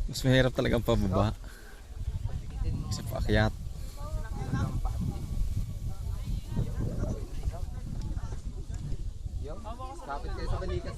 Mas mahirap talaga ang pababa. Kasi paakyat. Kapit kayo sa balikas.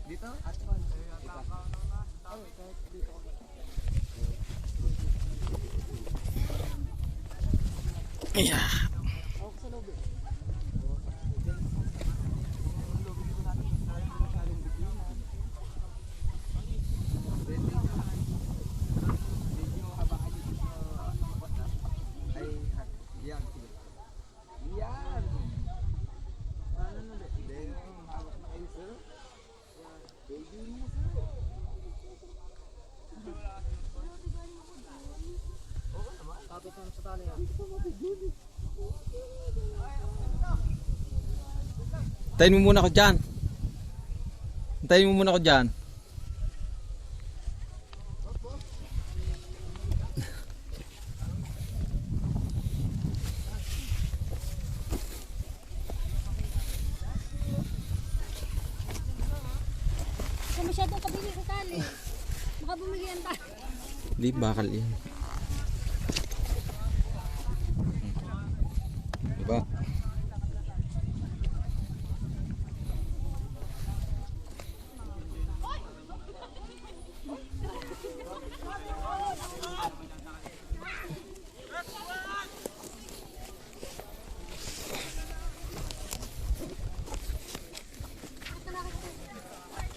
Dito? Yeah. Antayin mo muna ako dyan. Antayin mo muna ako dyan. Kung masyadong kabili sa tali, baka bumigyan tayo. Di bakal yan. Diba?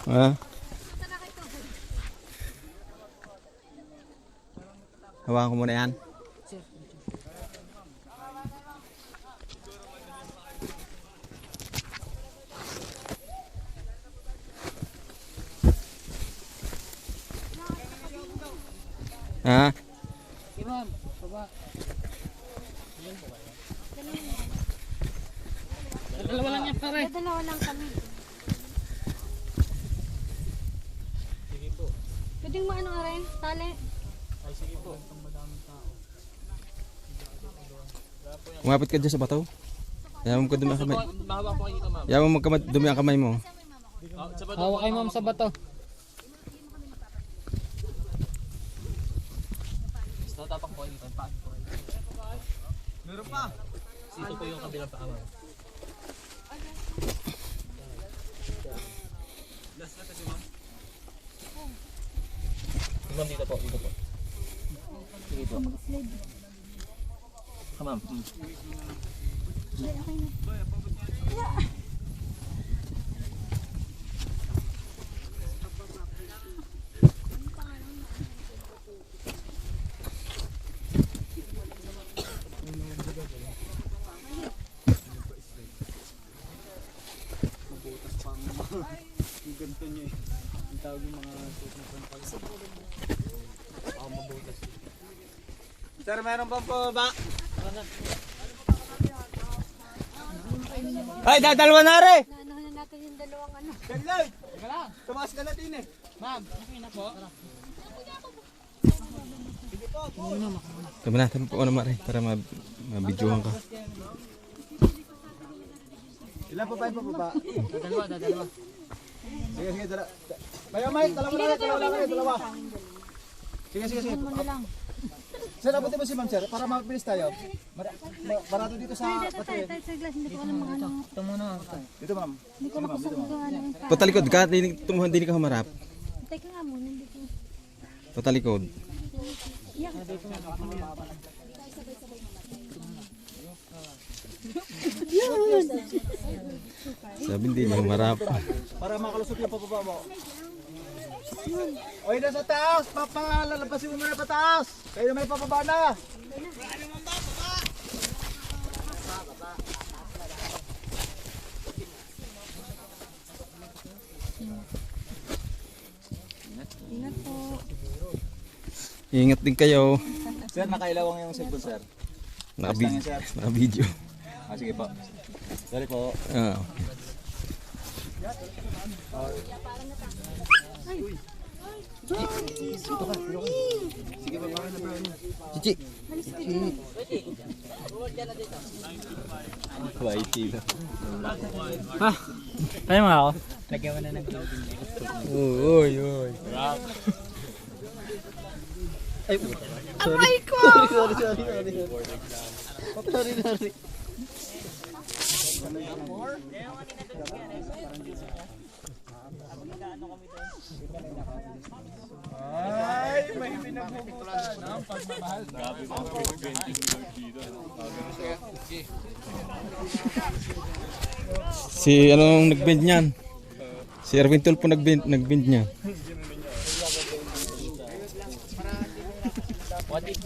Ha? Hawakan ko muna yan. Ha? Ma'am, baba. Dalawa lang yan pare. Dalawa lang kami. Sige po. Pwedeng mo ano rin? Tali? Ay sige po. Umapit ka dyan sa bato. Yaman mo ka dumi ang kamay. Mahaba po kayo dito ma'am. Yaman mo ka dumi ang kamay mo. Hawak kayo ma'am sa bato. Tapak po kayo dito. Paan po kayo. Meron pa. Sito po yung kabilang paa ma'am. Last na kasi ma'am. Ma'am dito po. Dito po. Sige po. Ma'am. Yung ganito nyo eh. Yung tawag yung mga suit na pang mabutas. Sir, meron pa po ba? Ay, dalawa na rin! Naanahan na natin yung dalawang ano. Gandlay! Tumaas ka na din eh. Ma'am, okay na po. Tama na, tama po naman rin para mabidyohan ka. Ilan pa pa ba? Dalawa. Sige, sige, dalawa. Kaya Mike, dalawa. Sige. Sir, abutin mo si ma'am sir, para mabilis tayo. Marado dito sa Tayo sa glass, hindi ko alam mga ano. Ito muna. Dito ma'am. Hindi ko makusap kung ano. Patalikod ka, tumuhan din ka humarap. Teka nga muna, hindi ko. Patalikod. Iyak. Sabi hindi niya humarap. Para makalusot yung pababa mo. Oy, nasa taas! Papalalabasin mo muna pataas! Kayo na may papaba na! Ingat po. Ingat din kayo. Sir, nakailawang yung cellphone, sir. Naka-video. Ah, sige po. Sorry po. Ah. Cici. Whitey lang. Ha? Tayo mga ako. Lagyan mo na ng clothing. Uy, uy. Si anong nagbend niyan? Si Erwin Tulfo nagbend niya. What if